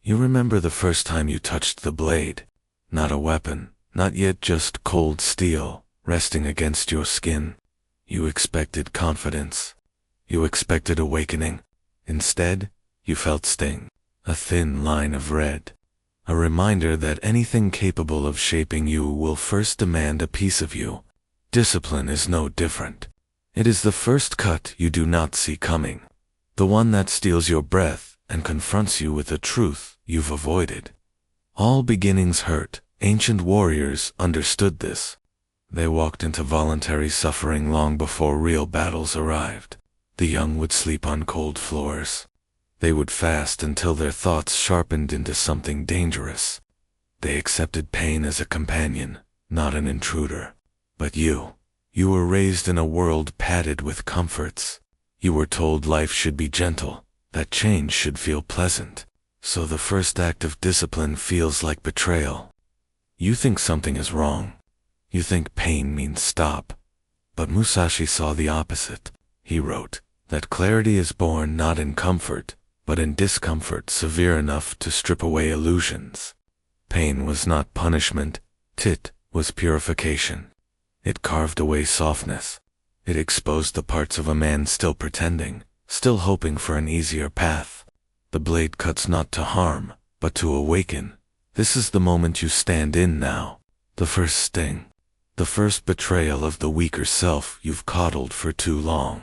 You remember the first time you touched the blade. Not a weapon, not yet just cold steel, resting against your skin. You expected confidence. You expected awakening. Instead, you felt sting, a thin line of red. A reminder that anything capable of shaping you will first demand a piece of you. Discipline is no different. It is the first cut you do not see coming. The one that steals your breath and confronts you with a truth you've avoided. All beginnings hurt. Ancient warriors understood this. They walked into voluntary suffering long before real battles arrived. The young would sleep on cold floors. They would fast until their thoughts sharpened into something dangerous. They accepted pain as a companion, not an intruder. But you were raised in a world padded with comforts. You were told life should be gentle, that change should feel pleasant. So the first act of discipline feels like betrayal. You think something is wrong. You think pain means stop. But Musashi saw the opposite. He wrote that clarity is born not in comfort, but in discomfort severe enough to strip away illusions. Pain was not punishment, it was purification. It carved away softness. It exposed the parts of a man still pretending, still hoping for an easier path. The blade cuts not to harm, but to awaken. This is the moment you stand in now. The first sting. The first betrayal of the weaker self you've coddled for too long.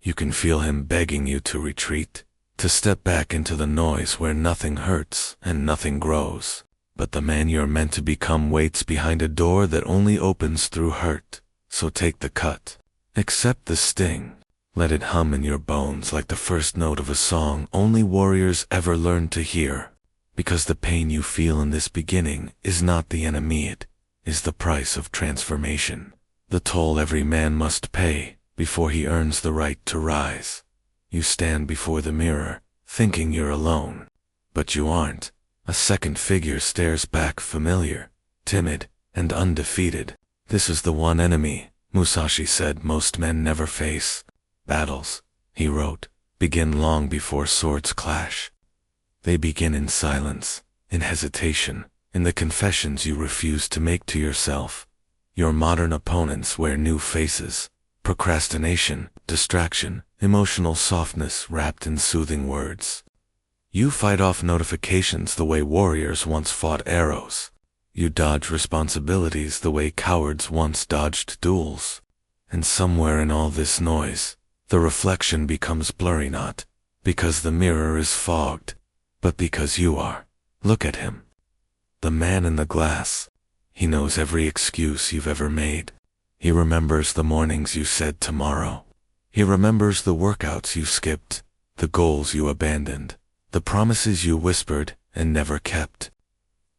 You can feel him begging you to retreat, to step back into the noise where nothing hurts and nothing grows. But the man you're meant to become waits behind a door that only opens through hurt. So take the cut. Accept the sting. Let it hum in your bones like the first note of a song only warriors ever learned to hear. Because the pain you feel in this beginning is not the enemy, it is the price of transformation. The toll every man must pay before he earns the right to rise. You stand before the mirror, thinking you're alone. But you aren't. A second figure stares back, familiar, timid, and undefeated. This is the one enemy, Musashi said, most men never face. Battles, he wrote, begin long before swords clash. They begin in silence, in hesitation, in the confessions you refuse to make to yourself. Your modern opponents wear new faces: procrastination, distraction, emotional softness wrapped in soothing words. You fight off notifications the way warriors once fought arrows. You dodge responsibilities the way cowards once dodged duels. And somewhere in all this noise, the reflection becomes blurry, not because the mirror is fogged, but because you are. Look at him. The man in the glass. He knows every excuse you've ever made. He remembers the mornings you said tomorrow. He remembers the workouts you skipped, the goals you abandoned, the promises you whispered and never kept.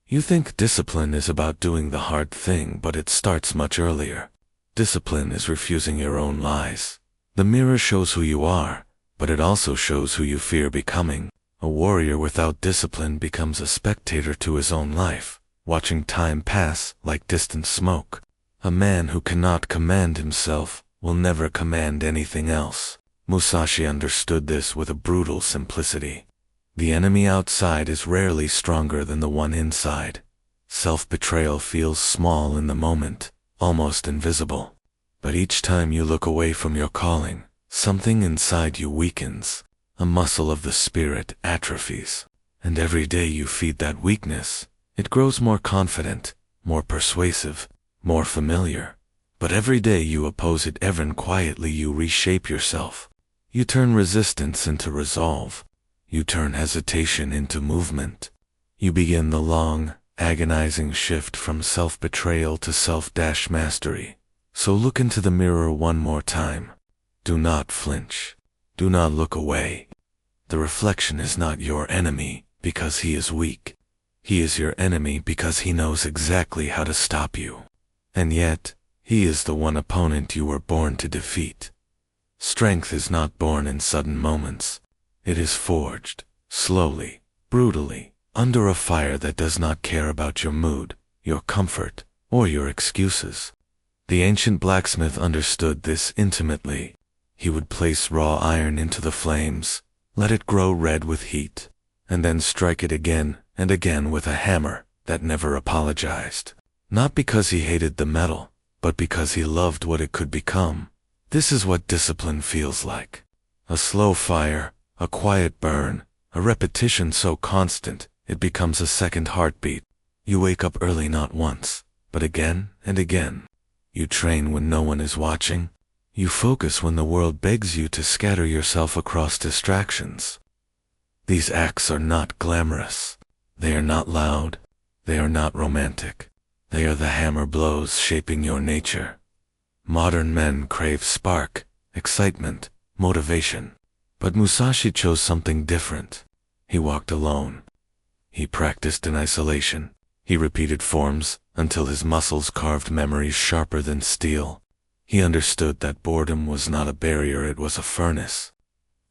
You think discipline is about doing the hard thing, but it starts much earlier. Discipline is refusing your own lies. The mirror shows who you are, but it also shows who you fear becoming. A warrior without discipline becomes a spectator to his own life, watching time pass like distant smoke. A man who cannot command himself will never command anything else. Musashi understood this with a brutal simplicity. The enemy outside is rarely stronger than the one inside. Self-betrayal feels small in the moment, almost invisible. But each time you look away from your calling, something inside you weakens. A muscle of the spirit atrophies. And every day you feed that weakness, it grows more confident, more persuasive, more familiar. But every day you oppose it, even quietly, you reshape yourself. You turn resistance into resolve. You turn hesitation into movement. You begin the long, agonizing shift from self-betrayal to self-mastery. So look into the mirror one more time. Do not flinch. Do not look away. The reflection is not your enemy because he is weak. He is your enemy because he knows exactly how to stop you. And yet, he is the one opponent you were born to defeat. Strength is not born in sudden moments. It is forged, slowly, brutally, under a fire that does not care about your mood, your comfort, or your excuses. The ancient blacksmith understood this intimately. He would place raw iron into the flames, let it grow red with heat. and then strike it again and again with a hammer that never apologized. Not because he hated the metal, but because he loved what it could become. This is what discipline feels like. A slow fire, a quiet burn, a repetition so constant it becomes a second heartbeat. You wake up early not once, but again and again. You train when no one is watching. You focus when the world begs you to scatter yourself across distractions. These acts are not glamorous. They are not loud. They are not romantic. They are the hammer blows shaping your nature. Modern men crave spark, excitement, motivation. But Musashi chose something different. He walked alone. He practiced in isolation. He repeated forms until his muscles carved memories sharper than steel. He understood that boredom was not a barrier, it was a furnace.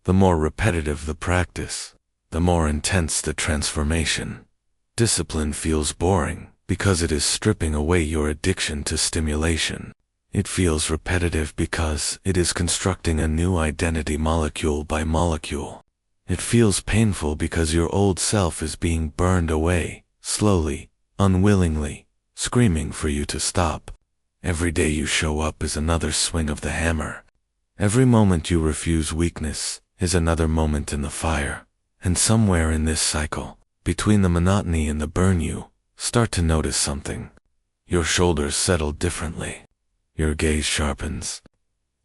The more repetitive the practice, the more intense the transformation. Discipline feels boring because it is stripping away your addiction to stimulation. It feels repetitive because it is constructing a new identity molecule by molecule. It feels painful because your old self is being burned away, slowly, unwillingly, screaming for you to stop. Every day you show up is another swing of the hammer. Every moment you refuse weakness is another moment in the fire. And somewhere in this cycle, between the monotony and the burn, you start to notice something. Your shoulders settle differently. Your gaze sharpens.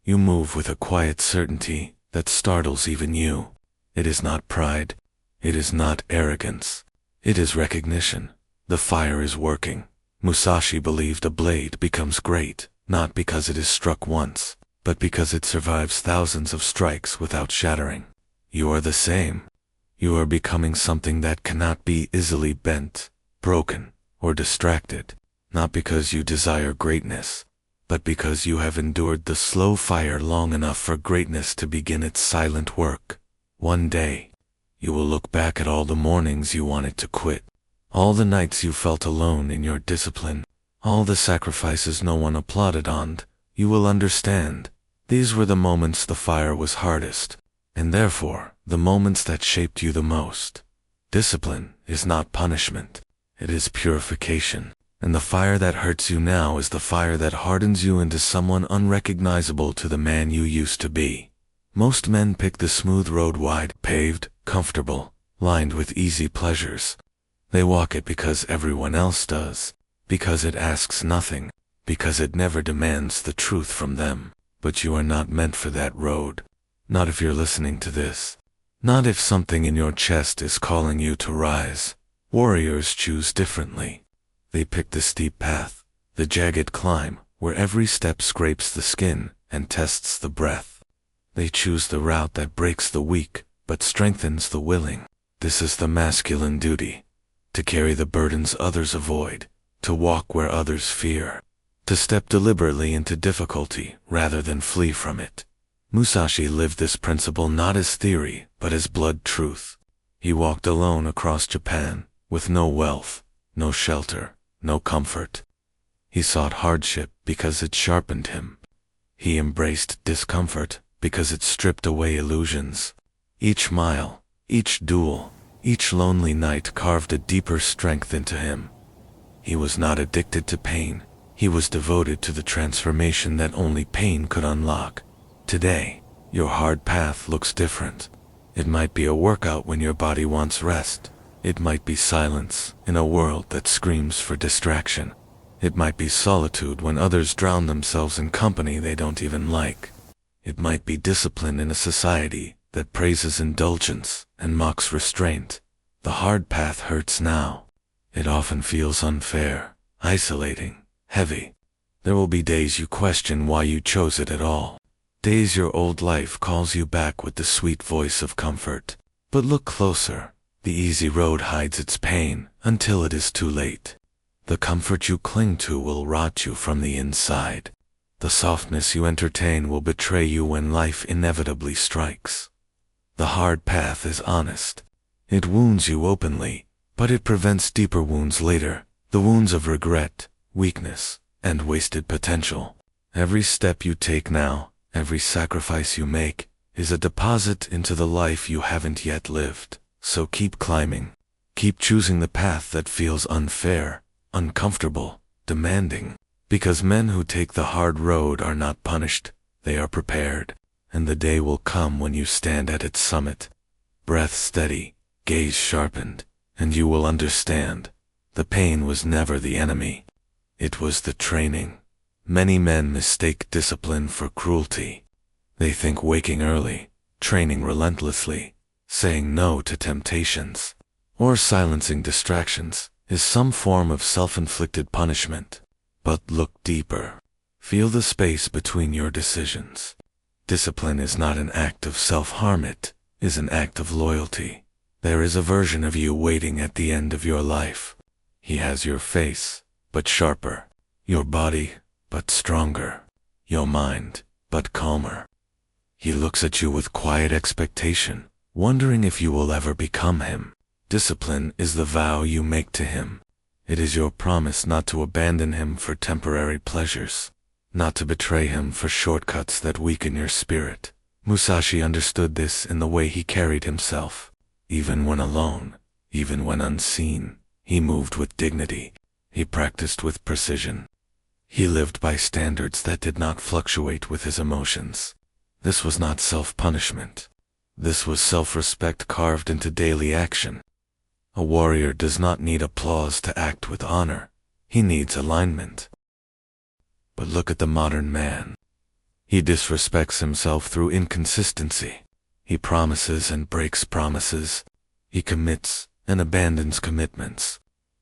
You move with a quiet certainty that startles even you. It is not pride. It is not arrogance. It is recognition. The fire is working. Musashi believed a blade becomes great, not because it is struck once, but because it survives thousands of strikes without shattering. You are the same. You are becoming something that cannot be easily bent, broken, or distracted, not because you desire greatness, but because you have endured the slow fire long enough for greatness to begin its silent work. One day, you will look back at all the mornings you wanted to quit, all the nights you felt alone in your discipline, all the sacrifices no one applauded on. You will understand. These were the moments the fire was hardest, and therefore the moments that shaped you the most. Discipline is not punishment. It is purification. And the fire that hurts you now is the fire that hardens you into someone unrecognizable to the man you used to be. Most men pick the smooth road, wide, paved, comfortable, lined with easy pleasures. They walk it because everyone else does, because it asks nothing, because it never demands the truth from them. But you are not meant for that road. Not if you're listening to this. Not if something in your chest is calling you to rise. Warriors choose differently. They pick the steep path, the jagged climb, where every step scrapes the skin and tests the breath. They choose the route that breaks the weak, but strengthens the willing. This is the masculine duty. To carry the burdens others avoid, to walk where others fear, to step deliberately into difficulty rather than flee from it. Musashi lived this principle not as theory, but as blood truth. He walked alone across Japan, with no wealth, no shelter, no comfort. He sought hardship because it sharpened him. He embraced discomfort because it stripped away illusions. Each mile, each duel, each lonely night carved a deeper strength into him. He was not addicted to pain. He was devoted to the transformation that only pain could unlock. Today, your hard path looks different. It might be a workout when your body wants rest. It might be silence in a world that screams for distraction. It might be solitude when others drown themselves in company they don't even like. It might be discipline in a society that praises indulgence and mocks restraint. The hard path hurts now. It often feels unfair, isolating, heavy. There will be days you question why you chose it at all. Days your old life calls you back with the sweet voice of comfort. But look closer. The easy road hides its pain until it is too late. The comfort you cling to will rot you from the inside. The softness you entertain will betray you when life inevitably strikes. The hard path is honest. It wounds you openly, but it prevents deeper wounds later, the wounds of regret, weakness, and wasted potential. Every step you take now, every sacrifice you make, is a deposit into the life you haven't yet lived. So keep climbing. Keep choosing the path that feels unfair, uncomfortable, demanding. Because men who take the hard road are not punished, they are prepared. And the day will come when you stand at its summit, breath steady, gaze sharpened, and you will understand. The pain was never the enemy. It was the training. Many men mistake discipline for cruelty. They think waking early, training relentlessly, saying no to temptations, or silencing distractions is some form of self-inflicted punishment. But look deeper. Feel the space between your decisions. Discipline is not an act of self-harm, it is an act of loyalty. There is a version of you waiting at the end of your life. He has your face, but sharper. Your body, but stronger. Your mind, but calmer. He looks at you with quiet expectation, wondering if you will ever become him. Discipline is the vow you make to him. It is your promise not to abandon him for temporary pleasures, not to betray him for shortcuts that weaken your spirit. Musashi understood this in the way he carried himself. Even when alone, even when unseen, he moved with dignity. He practiced with precision. He lived by standards that did not fluctuate with his emotions. This was not self-punishment. This was self-respect carved into daily action. A warrior does not need applause to act with honor. He needs alignment. But look at the modern man. He disrespects himself through inconsistency. He promises and breaks promises. He commits and abandons commitments.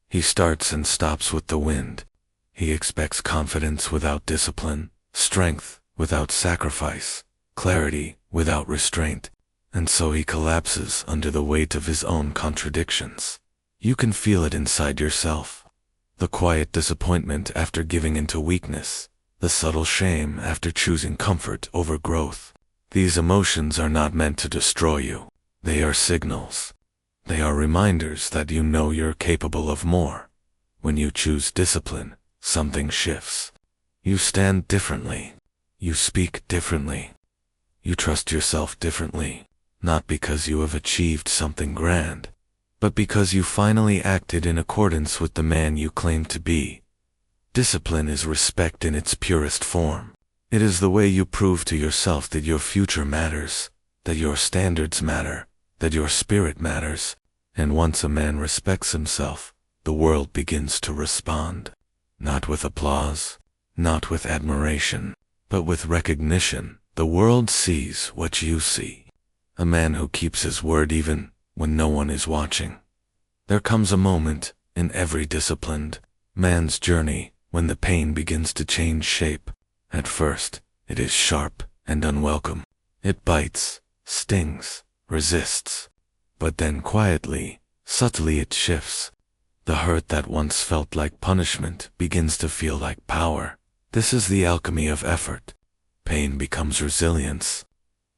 He starts and stops with the wind. He expects confidence without discipline, strength without sacrifice, clarity without restraint. And so he collapses under the weight of his own contradictions. You can feel it inside yourself. The quiet disappointment after giving into weakness. The subtle shame after choosing comfort over growth. These emotions are not meant to destroy you. They are signals. They are reminders that you know you're capable of more. When you choose discipline, something shifts. You stand differently. You speak differently. You trust yourself differently. Not because you have achieved something grand, but because you finally acted in accordance with the man you claim to be. Discipline is respect in its purest form. It is the way you prove to yourself that your future matters, that your standards matter, that your spirit matters. And once a man respects himself, the world begins to respond. Not with applause, not with admiration, but with recognition. The world sees what you see. A man who keeps his word even when no one is watching. There comes a moment in every disciplined man's journey when the pain begins to change shape. At first, it is sharp and unwelcome. It bites, stings, resists. But then quietly, subtly it shifts. The hurt that once felt like punishment begins to feel like power. This is the alchemy of effort. Pain becomes resilience.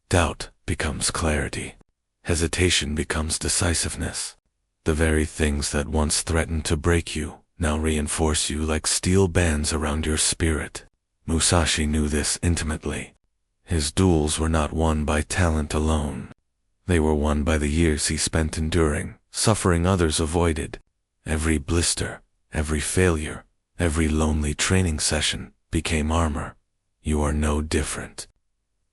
Doubt becomes clarity. Hesitation becomes decisiveness. The very things that once threatened to break you now reinforce you like steel bands around your spirit. Musashi knew this intimately. His duels were not won by talent alone. They were won by the years he spent enduring, suffering others avoided. Every blister, every failure, every lonely training session became armor. You are no different.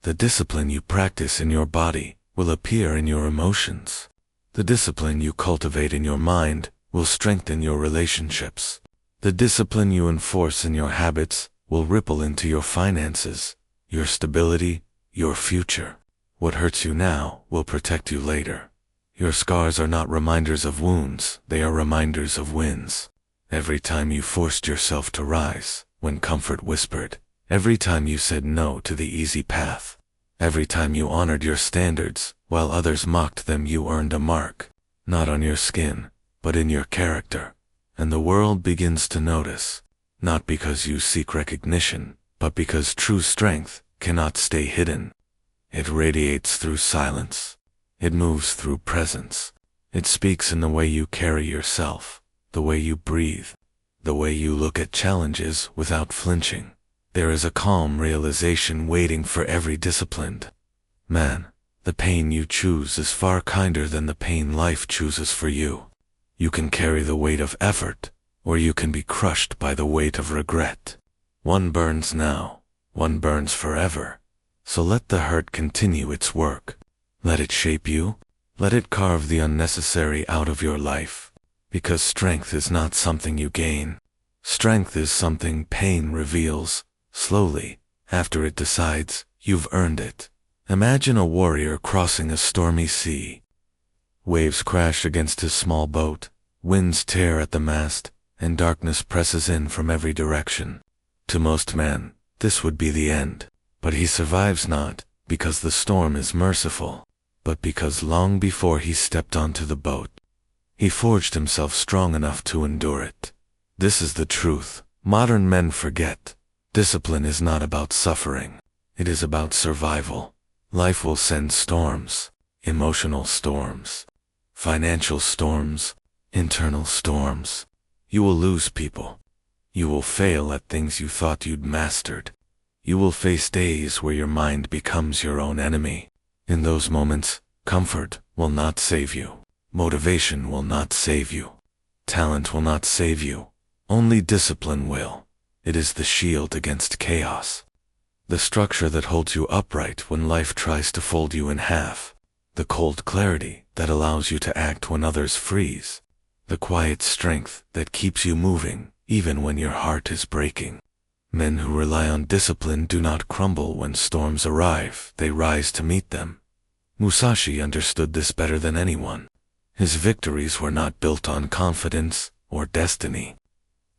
The discipline you practice in your body will appear in your emotions. The discipline you cultivate in your mind will strengthen your relationships. The discipline you enforce in your habits will ripple into your finances, your stability, your future. What hurts you now will protect you later. Your scars are not reminders of wounds, they are reminders of wins. Every time you forced yourself to rise, when comfort whispered, every time you said no to the easy path, every time you honored your standards, while others mocked them, you earned a mark, not on your skin, but in your character. And the world begins to notice, not because you seek recognition, but because true strength cannot stay hidden. It radiates through silence. It moves through presence. It speaks in the way you carry yourself, the way you breathe, the way you look at challenges without flinching. There is a calm realization waiting for every disciplined man. The pain you choose is far kinder than the pain life chooses for you. You can carry the weight of effort, or you can be crushed by the weight of regret. One burns now, one burns forever. So let the hurt continue its work. Let it shape you. Let it carve the unnecessary out of your life. Because strength is not something you gain. Strength is something pain reveals, slowly, after it decides you've earned it. Imagine a warrior crossing a stormy sea. Waves crash against his small boat, winds tear at the mast, and darkness presses in from every direction. To most men, this would be the end. But he survives not because the storm is merciful, but because long before he stepped onto the boat, he forged himself strong enough to endure it. This is the truth modern men forget. Discipline is not about suffering. It is about survival. Life will send storms, emotional storms, financial storms, internal storms. You will lose people. You will fail at things you thought you'd mastered. You will face days where your mind becomes your own enemy. In those moments, comfort will not save you. Motivation will not save you. Talent will not save you. Only discipline will. It is the shield against chaos. The structure that holds you upright when life tries to fold you in half. The cold clarity that allows you to act when others freeze. The quiet strength that keeps you moving even when your heart is breaking. Men who rely on discipline do not crumble when storms arrive, they rise to meet them. Musashi understood this better than anyone. His victories were not built on confidence or destiny.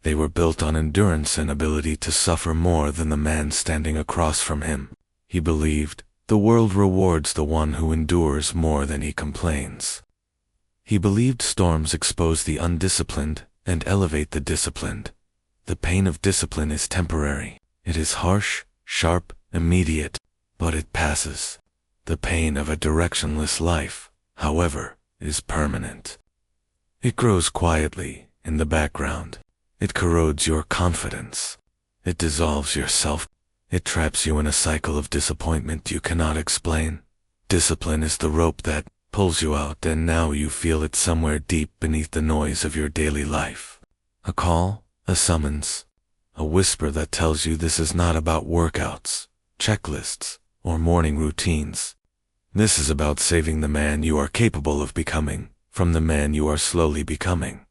They were built on endurance and ability to suffer more than the man standing across from him. He believed, the world rewards the one who endures more than he complains. He believed storms expose the undisciplined and elevate the disciplined. The pain of discipline is temporary. It is harsh, sharp, immediate, but it passes. The pain of a directionless life, however, is permanent. It grows quietly, in the background. It corrodes your confidence. It dissolves your self. It traps you in a cycle of disappointment you cannot explain. Discipline is the rope that pulls you out, and now you feel it somewhere deep beneath the noise of your daily life. A call, a summons, a whisper that tells you this is not about workouts, checklists, or morning routines. This is about saving the man you are capable of becoming from the man you are slowly becoming.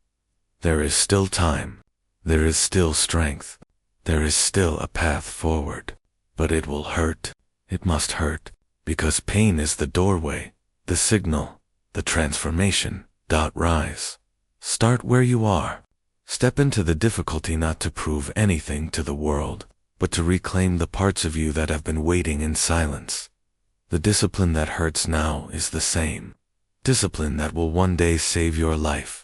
There is still time. There is still strength. There is still a path forward. But it will hurt. It must hurt, because pain is the doorway, the signal, the transformation. Rise. Start where you are. Step into the difficulty not to prove anything to the world, but to reclaim the parts of you that have been waiting in silence. The discipline that hurts now is the same. Discipline that will one day save your life.